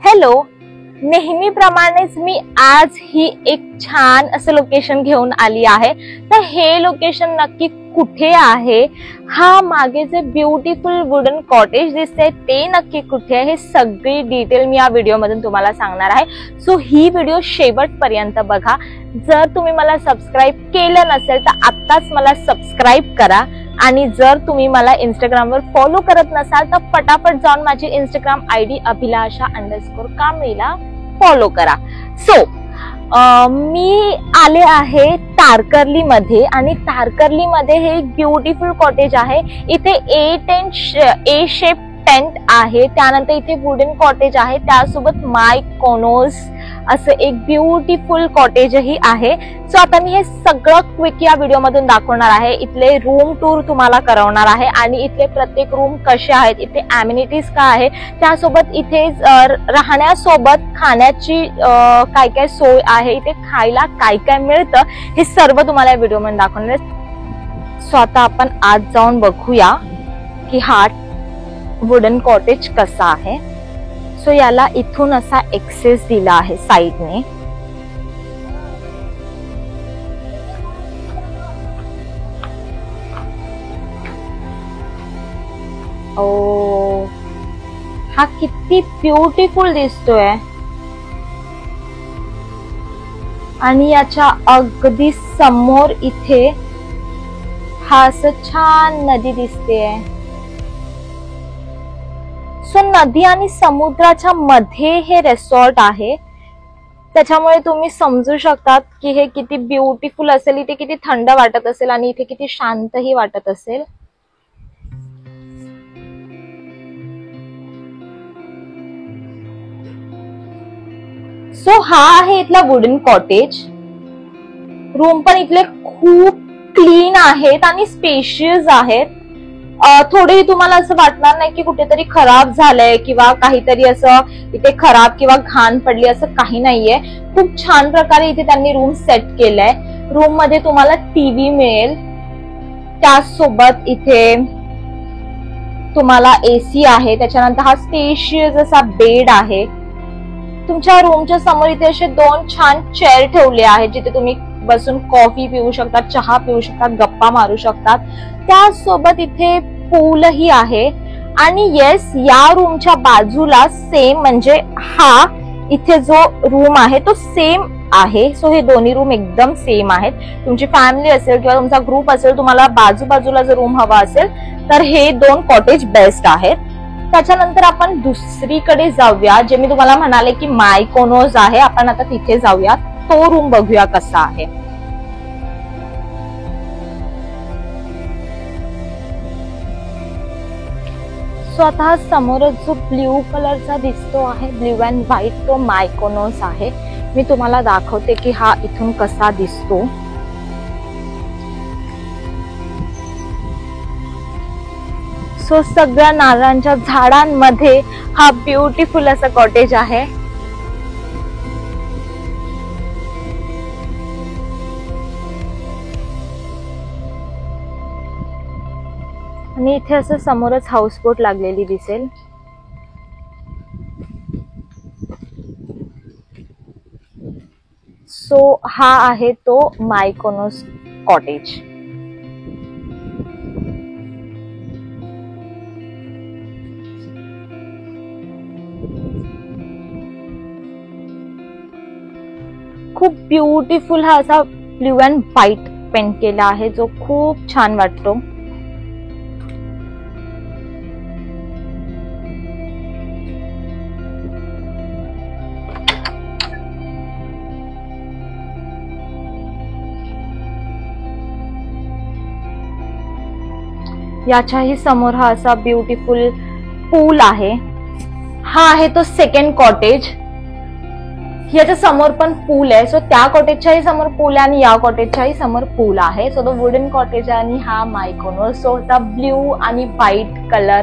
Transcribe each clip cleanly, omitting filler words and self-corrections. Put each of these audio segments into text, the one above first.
Hello, नेहमीप्रमाणेच मी आज ही एक छान असं लोकेशन घेऊन आली आहे। तर हे लोकेशन नक्की कुठे आहे, हा मागे जे ब्युटिफुल वुडन कॉटेज दिसते ते नक्की कुठे आहे, हे सगळी डिटेल मी या व्हिडिओ मधून तुम्हाला सांगणार आहे। सो ही व्हिडिओ शेवटपर्यंत बघा। जर तुम्ही मला सबस्क्राइब केलं नसेल तर आत्ताच मला सबस्क्राइब करा, आणि जर तुम्ही मला इंस्टाग्रामवर फॉलो करत नसाल तर पटापट जाऊन माझी इंस्टाग्राम आयडी अभिलाषा_कांबळीला फॉलो करा। सो मी आले आहे तारकर्ली मध्ये, आणि तारकर्ली मध्ये हे एक ब्युटिफुल कॉटेज आहे। इथे ए शेप टेंट आहे, त्यानंतर इथे वुडन कॉटेज आहे, त्यासोबत माय कोनोज असं एक ब्युटिफुल कॉटेजही आहे। सो आता मी हे सगळं क्विक या व्हिडिओ मधून दाखवणार आहे। इथले रूम टूर तुम्हाला करवणार आहे, आणि इथले प्रत्येक रूम कसे आहेत, इथे अम्युनिटीज काय आहे, त्यासोबत इथे राहण्यासोबत खाण्याची काय काय सोय आहे, इथे खायला काय काय मिळतं, हे सर्व तुम्हाला या व्हिडिओ मध्ये दाखवणार आहे। सो आता आपण आज जाऊन बघूया की हा वुडन कॉटेज कसा आहे। सो याला इथून असा एक्सेस दिला आहे साइडने। ओ, हा किती ब्युटिफुल दिसतोय, आणि याच्या अगदी समोर इथे हा असं छान नदी दिसतेय। सो नदी आणि समुद्राच्या मध्ये हे रिसॉर्ट आहे, त्याच्यामुळे तुम्ही समजू शकतात की हे किती ब्युटिफुल असेल, इथे किती थंड वाटत असेल आणि इथे किती शांतही वाटत असेल। सो हा आहे इथला वुडन कॉटेज। रूम पण इथले खूप क्लीन आहेत आणि स्पेशियस आहेत। थोडे तुम्हाला असं वाटणार नाही की कुठेतरी खराब झालंय किंवा काहीतरी असं इथे खराब किंवा घाण पडली, असं काही नाहीये। खूप छान प्रकारे इथे त्यांनी रूम सेट केलाय। रूम मध्ये तुम्हाला टीव्ही मिळेल, त्यासोबत इथे तुम्हाला एसी आहे, त्याच्यानंतर हा स्पेशियस असा बेड आहे। तुमच्या रूमच्या समोर इथे असे दोन छान चेअर ठेवले आहेत, जिथे तुम्ही बसून कॉफी पिऊ शकतात, चहा पिऊ शकतात, गप्पा मारू शकतात। त्यासोबत इथे पूलही आहे, आणि येस, या रूमच्या बाजूला सेम म्हणजे हा इथे जो रूम आहे तो सेम आहे। सो हे दोन्ही रूम एकदम सेम आहेत। तुमची फॅमिली असेल किंवा तुमचा ग्रुप असेल, तुम्हाला बाजूबाजूला जर रूम हवा असेल तर हे दोन कॉटेज बेस्ट आहेत। त्याच्यानंतर आपण दुसरीकडे जाऊया, जे मी तुम्हाला म्हणाले की माय कोनोज आहे, आपण आता तिथे जाऊया, तो रूम बघूया कसा आहे। सो आता हा समोरच जो ब्ल्यू कलरचा दिसतो आहे, ब्ल्यू अँड व्हाईट, तो माय कोनोज आहे। मी तुम्हाला दाखवते की हा इथून कसा दिसतो। सो सगळ्या नारळांच्या झाडांमध्ये हा ब्युटिफुल असा कॉटेज आहे। आणि इथे असं समोरच हाऊसबोट लागलेली दिसेल। सो हा आहे तो माय कोनोज कॉटेज। खूप ब्युटिफुल हा असा ब्ल्यू अँड व्हाईट पेंट केला आहे, जो खूप छान वाटतो। याच्याही समोर हा असा ब्युटिफुल पूल आहे। हा आहे तो सेकंड कॉटेज। याच्या समोर पण पूल आहे। सो त्या कॉटेजच्याही समोर पूल आहे आणि या कॉटेजच्याही समोर पूल आहे। सो तो वुडन कॉटेज आणि हा माय कोनोज। सो होता ब्ल्यू आणि व्हाईट कलर,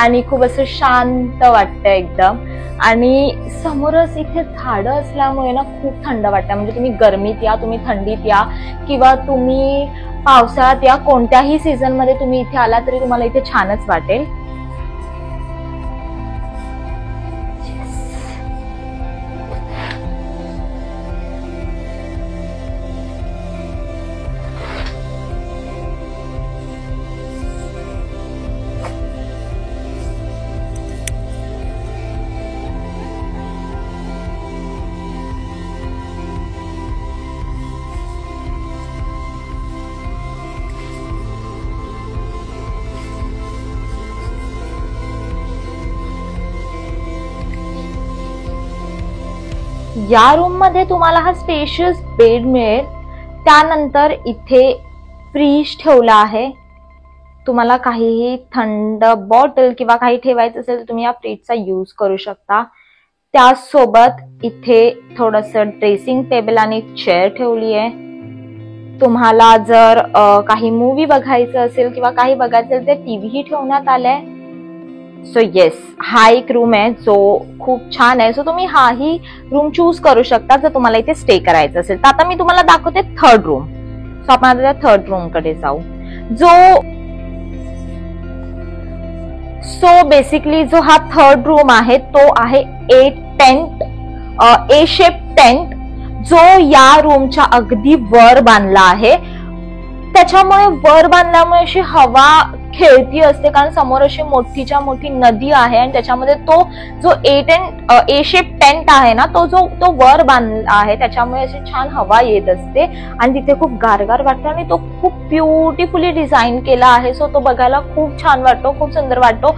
आणि खूप असं शांत वाटतं एकदम। आणि समोरच इथे झाडं असल्यामुळे ना खूप थंड वाटतं। म्हणजे तुम्ही गरमीत या, तुम्ही थंडीत या, किंवा तुम्ही पावसाळ्यात या, कोणत्याही सीझन मध्ये तुम्ही इथे आला तरी तुम्हाला इथे छानच वाटेल। या रूम मध्ये तुम्हाला हा स्पेशियस बेड मिळेल. त्यानंतर इथे फ्रीज ठेवला आहे. तुम्हाला काहीही थंड बॉटल किंवा काही ठेवायचं असेल तर तुम्ही या फ्रीजचा यूज करू शकता. त्यासोबत इथे थोडस ड्रेसिंग टेबल आणि चेअर ठेवली आहे. तुम्हाला जर काही मूवी बघायचं असेल किंवा काही बघायचं असेल तर टीव्ही ठेवण्यात आलाय. सो येस, हा एक रूम आहे जो खूप छान आहे. सो तुम्ही हाही रूम चूज करू शकता जर तुम्हाला इथे स्टे करायचं असेल. तर आता मी तुम्हाला दाखवते थर्ड रूम. सो आपण आता थर्ड रूम कडे जाऊ. सो बेसिकली जो हा थर्ड रूम आहे तो आहे ए शेप टेंट, जो या रूमच्या अगदी वर बांधला आहे. त्याच्यामुळे वर बांधल्यामुळे अशी हवा खेळती असते, कारण समोर अशी मोठीच्या मोठी नदी आहे आणि त्याच्यामध्ये तो जो ए शेप टेंट आहे ना, तो वर बांधला आहे. त्याच्यामुळे अशी छान हवा येत असते आणि तिथे खूप गारगार वाटतं आणि तो खूप ब्युटिफुली डिझाईन केला आहे. सो तो बघायला खूप छान वाटतो, खूप सुंदर वाटतो.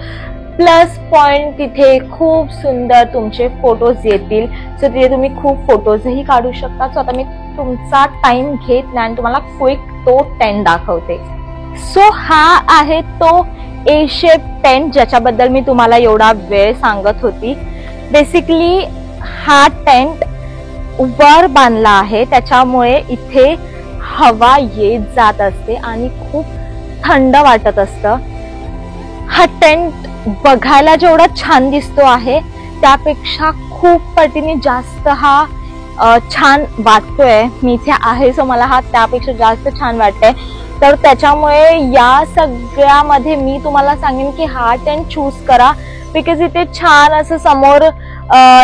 प्लस पॉइंट तिथे खूप सुंदर तुमचे फोटोज येतील. सो तिथे तुम्ही खूप फोटोजही काढू शकता. सो आता मी तुमचा टाइम घेत नाही आणि तुम्हाला क्विक तो टेंट दाखवते. सो हा आहे तो ए शेप टेंट ज्याच्याबद्दल मी तुम्हाला एवढा वेळ सांगत होती. बेसिकली हा टेंट वर बांधला आहे, त्याच्यामुळे इथे हवा येत जात असते आणि खूप थंड वाटत असतं. हा टेंट बघायला जेवढा छान दिसतो आहे त्यापेक्षा खूप पटीने जास्त हा छान वाटतोय. मी इथे आहे सो मला हा त्यापेक्षा जास्त छान वाटतंय. तर त्याच्यामुळे या सगळ्यामध्ये मी तुम्हाला सांगेन की हा टेंट चूज करा, बिकॉज इथे छान असं समोर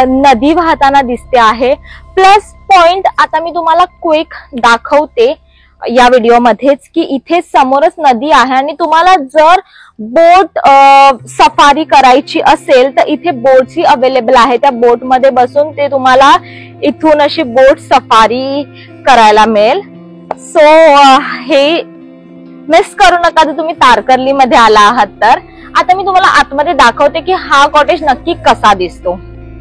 नदी वाहताना दिसते आहे. प्लस पॉइंट आता मी तुम्हाला क्विक दाखवते या व्हिडिओमध्येच की इथे समोरच नदी आहे आणि तुम्हाला जर बोट सफारी करायची असेल तर इथे बोटची अवेलेबल आहे. त्या बोट मध्ये बसून ते तुम्हाला इथून अशी बोट सफारी करायला मिळेल. सो हे मिस करू नका जर तुम्ही तारकर्ली मध्ये आला आहात तर. आता मी तुम्हाला आतमध्ये दाखवते की हा कॉटेज नक्की कसा दिसतो.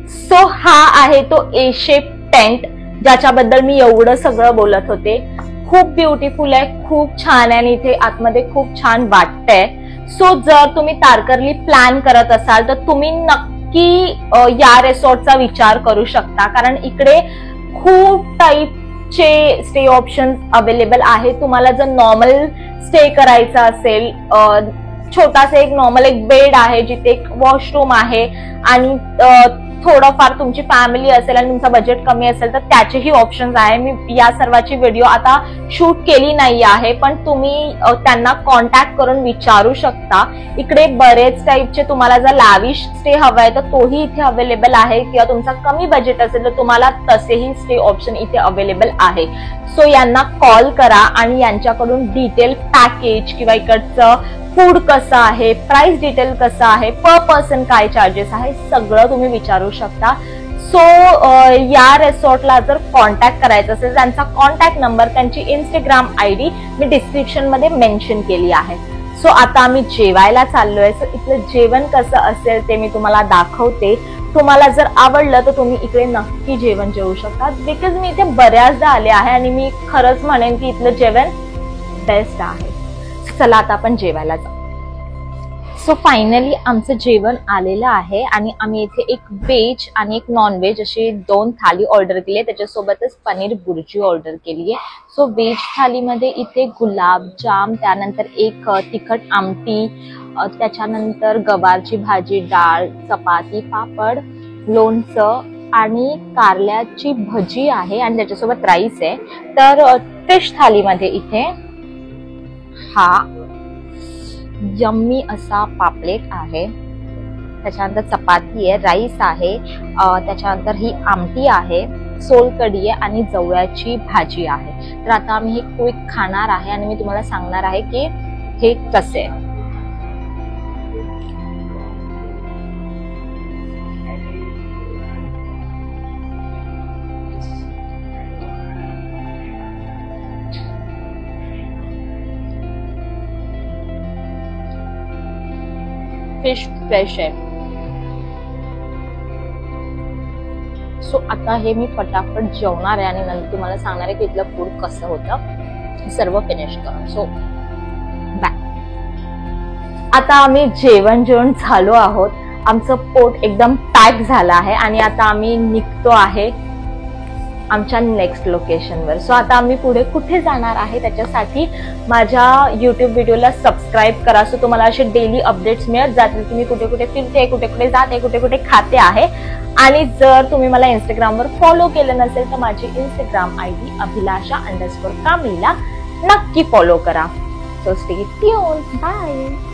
सो हा आहे तो ए शेप टेंट ज्याच्याबद्दल मी एवढं सगळं बोलत होते. खूप ब्युटिफुल आहे, खूप छान आहे आणि इथे आतमध्ये खूप छान वाटतंय. सो जर तुम्ही तारकर्ली प्लॅन करत असाल तर तुम्ही नक्की या रिसॉर्टचा विचार करू शकता, कारण इकडे खूप टाईपचे स्टे ऑप्शन अवेलेबल आहे. तुम्हाला जर नॉर्मल स्टे करायचा असेल, छोटासा एक नॉर्मल एक बेड आहे जिथे एक वॉशरूम आहे आणि थोडंफार तुमची फॅमिली असेल आणि तुमचा बजेट कमी असेल तर त्याचेही ऑप्शन्स आहे. मी या सर्वाची व्हिडिओ आता शूट केली नाही आहे, पण तुम्ही त्यांना कॉन्टॅक्ट करून विचारू शकता. इकडे बरेच टाईपचे तुम्हाला जर लॅविश स्टे हवाय तर तोही इथे अवेलेबल आहे, किंवा तुमचा कमी बजेट असेल तर तुम्हाला तसेही स्टे ऑप्शन इथे अवेलेबल आहे. सो यांना कॉल करा आणि यांच्याकडून डिटेल पॅकेज किंवा इकडचं फूड कसं आहे, प्राइस डिटेल कसं आहे, पर पर्सन काय चार्जेस आहे, सगळं तुम्ही विचारू शकता. सो या रिसॉर्टला जर कॉन्टॅक्ट करायचं असेल त्यांचा कॉन्टॅक्ट नंबर, त्यांची इंस्टाग्राम आयडी मी डिस्क्रिप्शन मध्ये मेन्शन केली आहे. सो आता आम्ही जेवायला चाललोय. सो इथलं जेवण कसं असेल ते मी तुम्हाला दाखवते. तुम्हाला जर आवडलं तर तुम्ही इकडे नक्की जेवण जेवू शकता, बिकॉज मी इथे बऱ्याचदा आले आहे आणि मी खरंच म्हणेन की इथलं जेवण बेस्ट आहे. चला आता आपण जेवायला जाऊ. सो फायनली आमचं जेवण आलेलं आहे आणि आम्ही इथे एक व्हेज आणि एक नॉन व्हेज अशी 2 थाली ऑर्डर केली आहे. त्याच्यासोबतच पनीर बुर्जी ऑर्डर केली आहे. सो व्हेज थालीमध्ये इथे गुलाबजाम, त्यानंतर एक तिखट आमटी, त्याच्यानंतर गवारची भाजी, डाळ, चपाती, पापड, लोणचं आणि कारल्याची भजी आहे आणि त्याच्यासोबत राईस आहे. तर फिश थालीमध्ये इथे हा यम्मी असा पापलेट आहे, त्याच्यानंतर चपाती आहे, राईस आहे, त्याच्यानंतर ही आमटी आहे, सोलकढी आहे आणि जवळ्याची भाजी आहे. तर आता आम्ही हे क्विक खाणार आहे आणि मी तुम्हाला सांगणार आहे की हे कसे आहे. फिश फ्रेश आहे, सो आता हे मी फटाफट जेवणार आहे आणि नंतर तुम्हाला सांगणार आहे की इथलं फूड कसं होतं सर्व फिनिश करून. So bye. आता आम्ही जेवण झालो आहोत. आमचं पोट एकदम पॅक झालं आहे आणि आता आम्ही निघतो आहे आमच्या नेक्स्ट लोकेशनवर. सो आता आम्ही पुढे कुठे जाणार आहे त्याच्यासाठी माझ्या युट्यूब व्हिडिओला सबस्क्राईब करा. सो तुम्हाला असे डेली अपडेट्स मिळत जातील की मी कुठे कुठे फिरते, कुठे कुठे जाते, कुठे कुठे खाते आहे. आणि जर तुम्ही मला इंस्टाग्रामवर फॉलो केलं नसेल तर माझी इंस्टाग्राम ID अभिलाषा_कामलीला नक्की फॉलो करा. So stay tuned. बाय.